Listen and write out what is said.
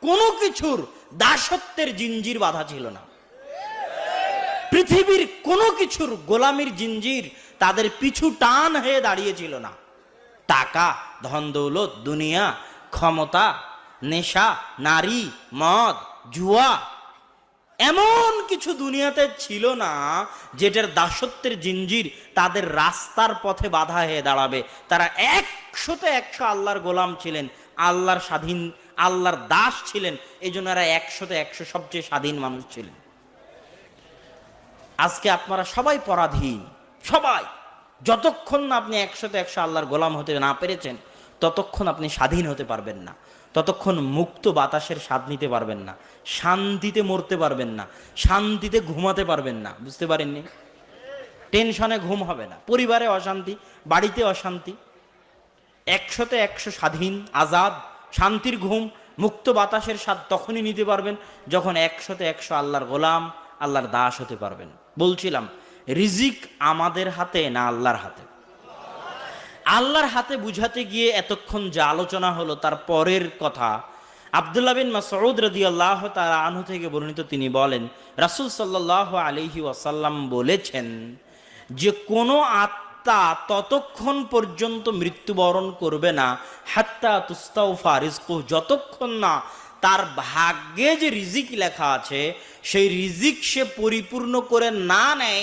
কোনো কিছুর দাসত্বের জিঞ্জির বাধা ছিল না। পৃথিবীর কোনো কিছুর গোলামির জিঞ্জির তাদের পিছু টান হয়ে দাঁড়িয়েছিল না। টাকা, ধন দৌলত, দুনিয়া, ক্ষমতা, নেশা, নারী, মদ, জুয়া, এমন কিছু দুনিয়াতে ছিল না যেটার দাসত্বের জিঞ্জির তাদের রাস্তার পথে বাধা হয়ে দাঁড়াবে। তারা 100% আল্লাহর গোলাম ছিলেন, আল্লাহর স্বাধীন, আল্লাহর দাস ছিলেন। এই জন্য এরা 100% সবচেয়ে স্বাধীন মানুষ ছিলেন। আজকে আপনারা সবাই পরাধীন, সবাই। যতক্ষণ না আপনি 100% আল্লাহর গোলাম হতে না পেরেছেন, ততক্ষণ আপনি স্বাধীন হতে পারবেন না, ততক্ষণ মুক্ত বাতাসের স্বাদ নিতে পারবেন না, শান্তিতে মরতে পারবেন না, শান্তিতে ঘুমাতে পারবেন না। বুঝতে পারেননি? টেনশনে ঘুম হবে না, পরিবারে অশান্তি, বাড়িতে অশান্তি। 100% স্বাধীন, আজাদ, শান্তির ঘুম, মুক্ত বাতাসের স্বাদ তখনই নিতে পারবেন যখন 100% আল্লাহর গোলাম, আল্লাহর দাস হতে পারবেন। বলছিলাম, রিজিক আমাদের হাতে না আল্লাহর হাতে? আল্লাহর হাতে বুঝাতে গিয়ে এতক্ষণ যে আলোচনা হলো তার পরের কথা। আব্দুল্লাহ বিন মাসউদ রাদিয়াল্লাহু তাআলা আনহু থেকে বর্ণিত, তিনি বলেন রাসূল সাল্লাল্লাহু আলাইহি ওয়াসাল্লাম বলেছেন যে কোনো আত্মা ততক্ষণ পর্যন্ত মৃত্যুবরণ করবে না হাত্তা তুস্তাউফা রিজকুহু, যতক্ষণ না তার ভাগ্যে যে রিজিক লেখা আছে সেই রিজিক সে পরিপূর্ণ করে না নেয়।